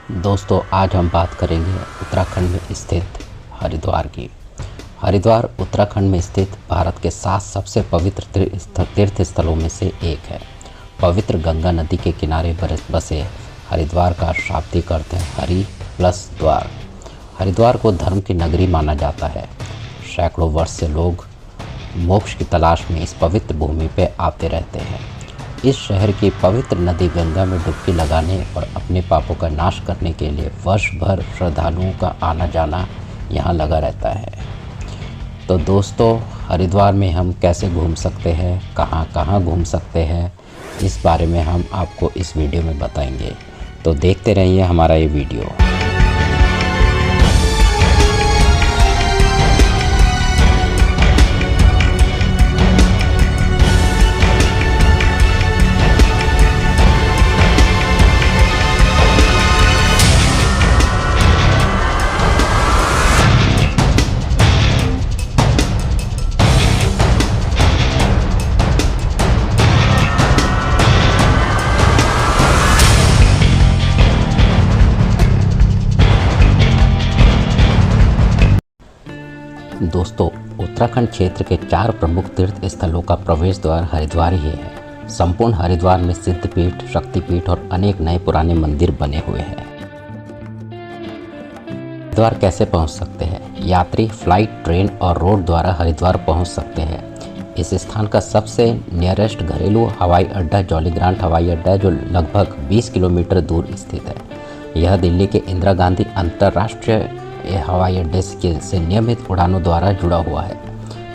दोस्तों, आज हम बात करेंगे उत्तराखंड में स्थित हरिद्वार की। हरिद्वार उत्तराखंड में स्थित भारत के 7 सबसे पवित्र तीर्थ स्थलों में से एक है। पवित्र गंगा नदी के किनारे बसे हरिद्वार का शाब्दिक अर्थ है हरि प्लस द्वार। हरिद्वार को धर्म की नगरी माना जाता है। सैकड़ों वर्ष से लोग मोक्ष की तलाश में इस पवित्र भूमि पर आते रहते हैं। इस शहर की पवित्र नदी गंगा में डुबकी लगाने और अपने पापों का नाश करने के लिए वर्ष भर श्रद्धालुओं का आना जाना यहाँ लगा रहता है। तो दोस्तों, हरिद्वार में हम कैसे घूम सकते हैं, कहाँ कहाँ घूम सकते हैं, इस बारे में हम आपको इस वीडियो में बताएंगे। तो देखते रहिए हमारा ये वीडियो। दोस्तों, उत्तराखंड क्षेत्र के 4 प्रमुख तीर्थ स्थलों का प्रवेश द्वार हरिद्वार ही है। संपूर्ण हरिद्वार में सिद्धपीठ, शक्तिपीठ और अनेक नए पुराने मंदिर बने हुए हैं। हरिद्वार कैसे पहुंच सकते हैं? यात्री फ्लाइट, ट्रेन और रोड द्वारा हरिद्वार पहुंच सकते हैं। इस स्थान का सबसे नियरेस्ट घरेलू हवाई अड्डा जौलीग्रांट हवाई अड्डा है, जो लगभग 20 किलोमीटर दूर स्थित है। यह दिल्ली के इंदिरा गांधी अंतर्राष्ट्रीय हवाई अड्डे से नियमित उड़ानों द्वारा जुड़ा हुआ है।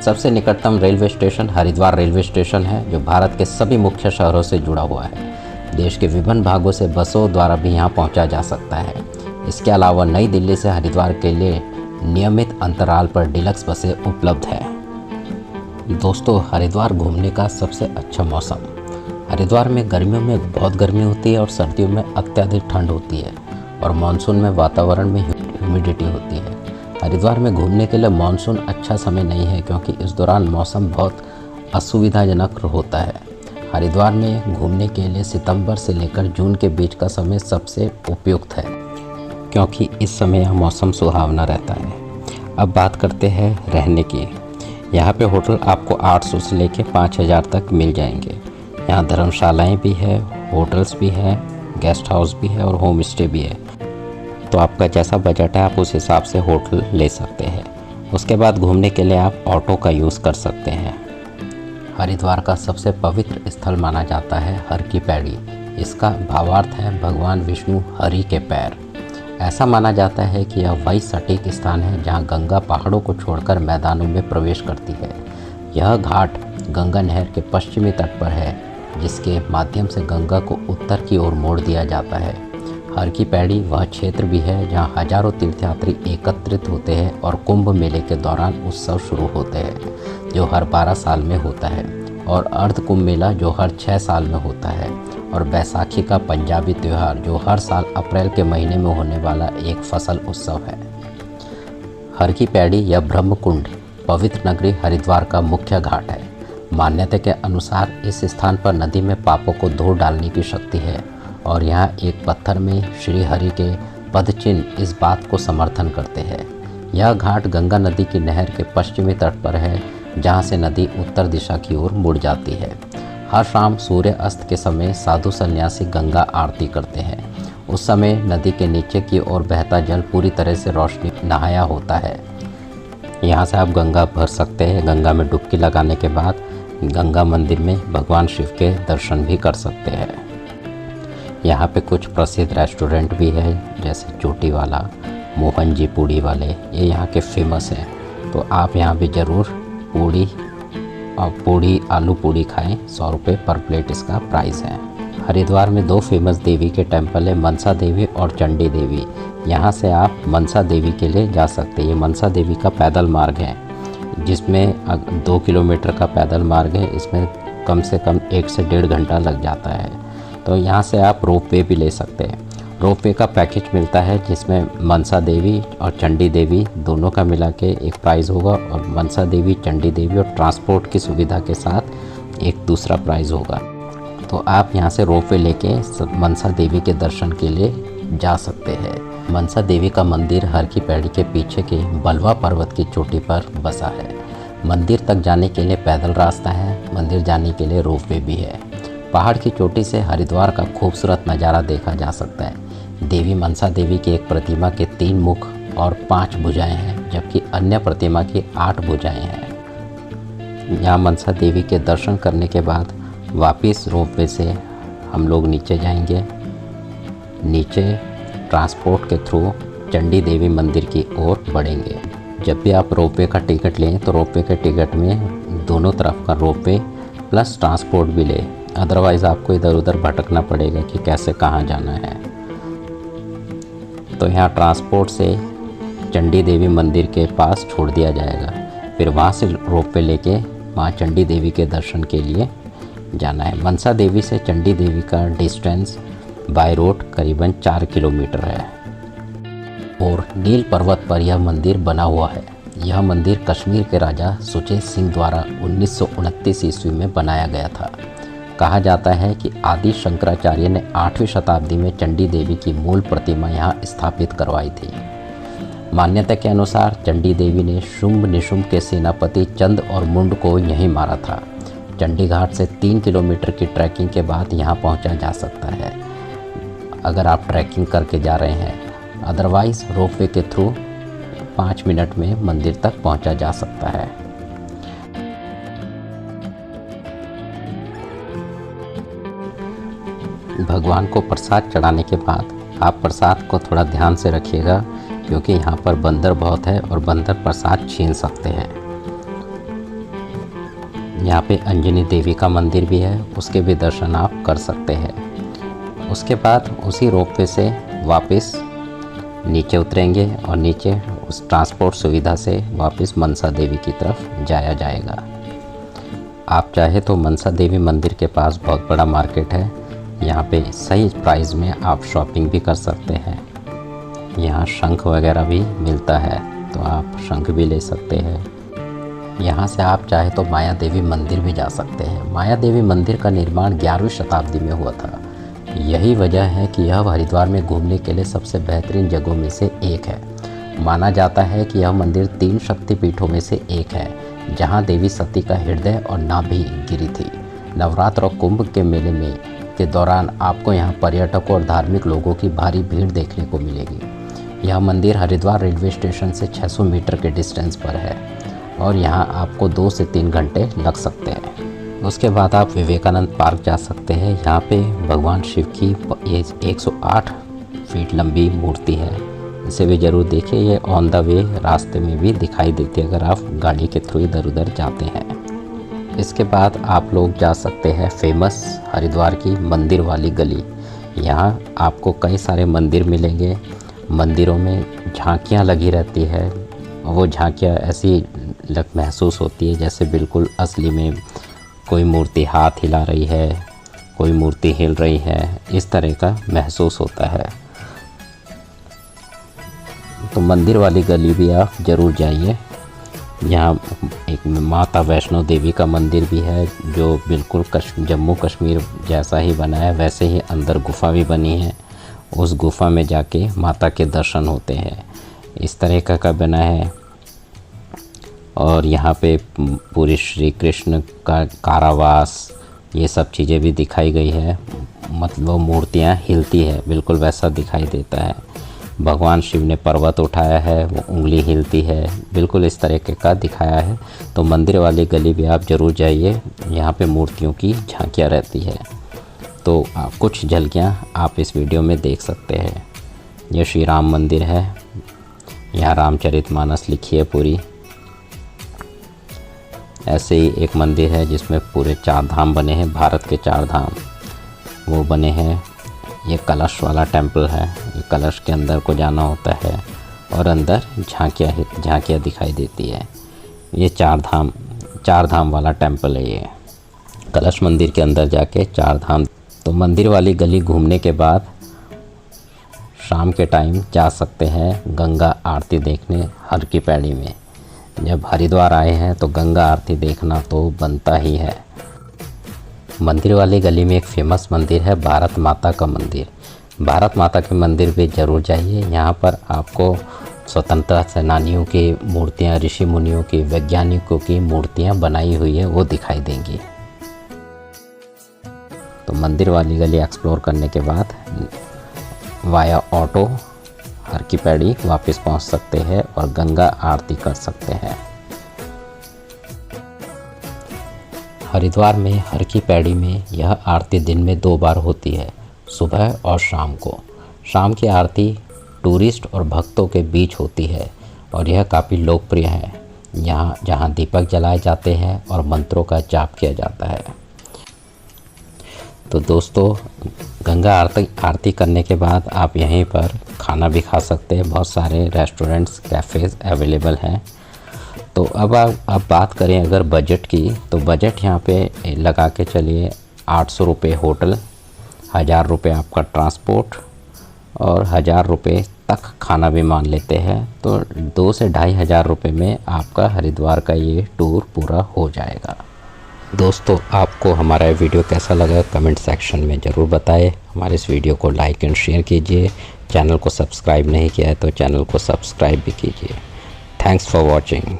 सबसे निकटतम railway station Haridwar railway station है, जो भारत के सभी मुख्य शहरों से जुड़ा हुआ है। देश के विभिन्न भागों से बसों द्वारा भी यहाँ पहुँचा जा सकता है। इसके अलावा नई दिल्ली से हरिद्वार के लिए नियमित अंतराल पर डिलक्स बसें उपलब्ध है। दोस्तों, हरिद्वार घूमने का सबसे अच्छा मौसम। हरिद्वार में गर्मियों में बहुत गर्मी होती है और सर्दियों में अत्यधिक ठंड होती है, और मानसून में वातावरण में ह्यूमिडिटी होती है। हरिद्वार में घूमने के लिए मानसून अच्छा समय नहीं है, क्योंकि इस दौरान मौसम बहुत असुविधाजनक होता है। हरिद्वार में घूमने के लिए सितंबर से लेकर जून के बीच का समय सबसे उपयुक्त है, क्योंकि इस समय यह मौसम सुहावना रहता है। अब बात करते हैं रहने की। यहाँ पे होटल आपको 800 से लेकर 5000 तक मिल जाएंगे। यहाँ धर्मशालाएँ भी है, होटल्स भी है, गेस्ट हाउस भी है और होम स्टे भी है। तो आपका जैसा बजट है, आप उस हिसाब से होटल ले सकते हैं। उसके बाद घूमने के लिए आप ऑटो का यूज़ कर सकते हैं। हरिद्वार का सबसे पवित्र स्थल माना जाता है हर की पैड़ी। इसका भावार्थ है भगवान विष्णु हरि के पैर। ऐसा माना जाता है कि यह वही सटीक स्थान है जहां गंगा पहाड़ों को छोड़कर मैदानों में प्रवेश करती है। यह घाट गंगा नहर के पश्चिमी तट पर है, जिसके माध्यम से गंगा को उत्तर की ओर मोड़ दिया जाता है। हर की पैड़ी वह क्षेत्र भी है जहां हजारों तीर्थयात्री एकत्रित होते हैं और कुंभ मेले के दौरान उत्सव शुरू होते हैं, जो हर 12 साल में होता है, और अर्ध कुंभ मेला जो हर 6 साल में होता है, और बैसाखी का पंजाबी त्यौहार जो हर साल अप्रैल के महीने में होने वाला एक फसल उत्सव है। हर की पैड़ी या ब्रह्म कुंड पवित्र नगरी हरिद्वार का मुख्य घाट है। मान्यता के अनुसार इस स्थान पर नदी में पापों को धो डालने की शक्ति है, और यहाँ एक पत्थर में श्री हरि के पदचिन्ह इस बात को समर्थन करते हैं। यह घाट गंगा नदी की नहर के पश्चिमी तट पर है, जहाँ से नदी उत्तर दिशा की ओर मुड़ जाती है। हर शाम सूर्य अस्त के समय साधु सन्यासी गंगा आरती करते हैं। उस समय नदी के नीचे की ओर बहता जल पूरी तरह से रोशनी नहाया होता है। यहाँ से आप गंगा भर सकते हैं। गंगा में डुबकी लगाने के बाद गंगा मंदिर में भगवान शिव के दर्शन भी कर सकते हैं। यहाँ पे कुछ प्रसिद्ध रेस्टोरेंट भी है, जैसे चोटी वाला, मोहन जी पूड़ी वाले, ये यहाँ के फेमस हैं। तो आप यहाँ भी ज़रूर पूड़ी आलू पूड़ी खाएं। 100 रुपये पर प्लेट इसका प्राइस है। हरिद्वार में 2 फेमस देवी के टेम्पल है, मनसा देवी और चंडी देवी। यहाँ से आप मनसा देवी के लिए जा सकते हैं। ये मनसा देवी का पैदल मार्ग है, जिसमें 2 किलोमीटर का पैदल मार्ग है। इसमें कम से कम 1 से 1.5 घंटा लग जाता है। तो यहाँ से आप रोपवे भी ले सकते हैं। रोपवे का पैकेज मिलता है, जिसमें मनसा देवी और चंडी देवी दोनों का मिला के एक प्राइस होगा, और मनसा देवी, चंडी देवी और ट्रांसपोर्ट की सुविधा के साथ एक दूसरा प्राइस होगा। तो आप यहाँ से रोपवे लेके मनसा देवी के दर्शन के लिए जा सकते हैं। मनसा देवी का मंदिर हर की पैड़ी के पीछे के बलवा पर्वत की चोटी पर बसा है। मंदिर तक जाने के लिए पैदल रास्ता है, मंदिर जाने के लिए रोपवे भी है। पहाड़ की चोटी से हरिद्वार का खूबसूरत नज़ारा देखा जा सकता है। देवी मनसा देवी की एक प्रतिमा के 3 मुख और 5 भुजाएं हैं, जबकि अन्य प्रतिमा की 8 भुजाएं हैं। यहाँ मनसा देवी के दर्शन करने के बाद वापस रोपवे से हम लोग नीचे जाएंगे। नीचे ट्रांसपोर्ट के थ्रू चंडी देवी मंदिर की ओर बढ़ेंगे। जब भी आप रोपवे का टिकट लें तो रोपवे के टिकट में दोनों तरफ का रोपवे प्लस ट्रांसपोर्ट भी लें, अदरवाइज़ आपको इधर उधर भटकना पड़ेगा कि कैसे कहाँ जाना है। तो यहाँ ट्रांसपोर्ट से चंडी देवी मंदिर के पास छोड़ दिया जाएगा, फिर वहाँ से रोपवे लेके माँ चंडी देवी के दर्शन के लिए जाना है। मनसा देवी से चंडी देवी का डिस्टेंस बाय रोड करीबन 4 किलोमीटर है और नील पर्वत पर यह मंदिर बना हुआ है। यह मंदिर कश्मीर के राजा सुचेत सिंह द्वारा 1929 ईस्वी में बनाया गया था। कहा जाता है कि आदि शंकराचार्य ने 8वीं शताब्दी में चंडी देवी की मूल प्रतिमा यहाँ स्थापित करवाई थी। मान्यता के अनुसार चंडी देवी ने शुंभ निशुंभ के सेनापति चंद और मुंड को यहीं मारा था। चंडी घाट से 3 किलोमीटर की ट्रैकिंग के बाद यहाँ पहुँचा जा सकता है अगर आप ट्रैकिंग करके जा रहे हैं, अदरवाइज़ रोपवे के थ्रू 5 मिनट में मंदिर तक पहुँचा जा सकता है। भगवान को प्रसाद चढ़ाने के बाद आप प्रसाद को थोड़ा ध्यान से रखिएगा, क्योंकि यहाँ पर बंदर बहुत है और बंदर प्रसाद छीन सकते हैं। यहाँ पे अंजनी देवी का मंदिर भी है, उसके भी दर्शन आप कर सकते हैं। उसके बाद उसी रोपवे से वापस नीचे उतरेंगे और नीचे उस ट्रांसपोर्ट सुविधा से वापस मनसा देवी की तरफ जाया जाएगा। आप चाहे तो मनसा देवी मंदिर के पास बहुत बड़ा मार्केट है, यहाँ पे सही प्राइस में आप शॉपिंग भी कर सकते हैं। यहाँ शंख वगैरह भी मिलता है, तो आप शंख भी ले सकते हैं। यहाँ से आप चाहे तो माया देवी मंदिर भी जा सकते हैं। माया देवी मंदिर का निर्माण 11वीं शताब्दी में हुआ था। यही वजह है कि यह हरिद्वार में घूमने के लिए सबसे बेहतरीन जगहों में से एक है। माना जाता है कि यह मंदिर 3 शक्तिपीठों में से एक है, जहाँ देवी सती का हृदय और नाभि गिरी थी। नवरात्र और कुंभ के मेले में के दौरान आपको यहाँ पर्यटकों और धार्मिक लोगों की भारी भीड़ देखने को मिलेगी। यह मंदिर हरिद्वार रेलवे स्टेशन से 600 मीटर के डिस्टेंस पर है और यहाँ आपको 2 से 3 घंटे लग सकते हैं। उसके बाद आप विवेकानंद पार्क जा सकते हैं। यहाँ पे भगवान शिव की 108 फीट लंबी मूर्ति है, इसे भी ज़रूर देखिए। ये ऑन द वे रास्ते में भी दिखाई देती है अगर आप गाड़ी के थ्रू इधर उधर जाते हैं। इसके बाद आप लोग जा सकते हैं फेमस हरिद्वार की मंदिर वाली गली। यहाँ आपको कई सारे मंदिर मिलेंगे। मंदिरों में झांकियाँ लगी रहती है, वो झांकियाँ ऐसी महसूस होती है जैसे बिल्कुल असली में कोई मूर्ति हाथ हिला रही है, कोई मूर्ति हिल रही है, इस तरह का महसूस होता है। तो मंदिर वाली गली भी आप ज़रूर जाइए। यहाँ एक माता वैष्णो देवी का मंदिर भी है, जो बिल्कुल जम्मू कश्मीर जैसा ही बना है, वैसे ही अंदर गुफा भी बनी है। उस गुफा में जाके माता के दर्शन होते हैं, इस तरह का बना है। और यहाँ पे पूरी श्री कृष्ण का कारावास, ये सब चीज़ें भी दिखाई गई है। मतलब मूर्तियाँ हिलती है, बिल्कुल वैसा दिखाई देता है। भगवान शिव ने पर्वत उठाया है, वो उंगली हिलती है, बिल्कुल इस तरह का दिखाया है। तो मंदिर वाली गली भी आप ज़रूर जाइए, यहाँ पे मूर्तियों की झांकियाँ रहती है। तो कुछ झलकियाँ आप इस वीडियो में देख सकते हैं। यह श्री राम मंदिर है, यहाँ रामचरितमानस लिखी है पूरी। ऐसे ही एक मंदिर है जिसमें पूरे 4 धाम बने हैं, भारत के 4 धाम वो बने हैं। ये कलश वाला टेंपल है, ये कलश के अंदर को जाना होता है और अंदर झांकियाँ दिखाई देती है। ये 4 धाम वाला टेंपल है। ये कलश मंदिर के अंदर जाके 4 धाम। तो मंदिर वाली गली घूमने के बाद शाम के टाइम जा सकते हैं गंगा आरती देखने हर की पैड़ी में। जब हरिद्वार आए हैं तो गंगा आरती देखना तो बनता ही है। मंदिर वाली गली में एक फेमस मंदिर है, भारत माता का मंदिर। भारत माता के मंदिर भी ज़रूर जाइए। यहाँ पर आपको स्वतंत्रता सेनानियों की मूर्तियाँ, ऋषि मुनियों की, वैज्ञानिकों की मूर्तियाँ बनाई हुई है वो दिखाई देंगी। तो मंदिर वाली गली एक्सप्लोर करने के बाद वाया ऑटो हर की पैड़ी वापस पहुंच सकते हैं और गंगा आरती कर सकते हैं। हरिद्वार में हर की पैड़ी में यह आरती दिन में 2 बार होती है, सुबह और शाम को। शाम की आरती टूरिस्ट और भक्तों के बीच होती है और यह काफ़ी लोकप्रिय है। यहाँ जहाँ दीपक जलाए जाते हैं और मंत्रों का जाप किया जाता है। तो दोस्तों, गंगा आरती करने के बाद आप यहीं पर खाना भी खा सकते हैं। बहुत सारे रेस्टोरेंट्स, कैफ़ेज़ अवेलेबल हैं। तो अब बात करें अगर बजट की, तो बजट यहाँ पे लगा के चलिए 800 रुपये होटल, 1000 रुपये आपका ट्रांसपोर्ट और 1000 रुपये तक खाना भी मान लेते हैं। तो 2 से 2500 रुपये में आपका हरिद्वार का ये टूर पूरा हो जाएगा। दोस्तों, आपको हमारा ये वीडियो कैसा लगा कमेंट सेक्शन में ज़रूर बताएं। हमारे इस वीडियो को लाइक एंड शेयर कीजिए। चैनल को सब्सक्राइब नहीं किया है तो चैनल को सब्सक्राइब भी कीजिए। Thanks for watching.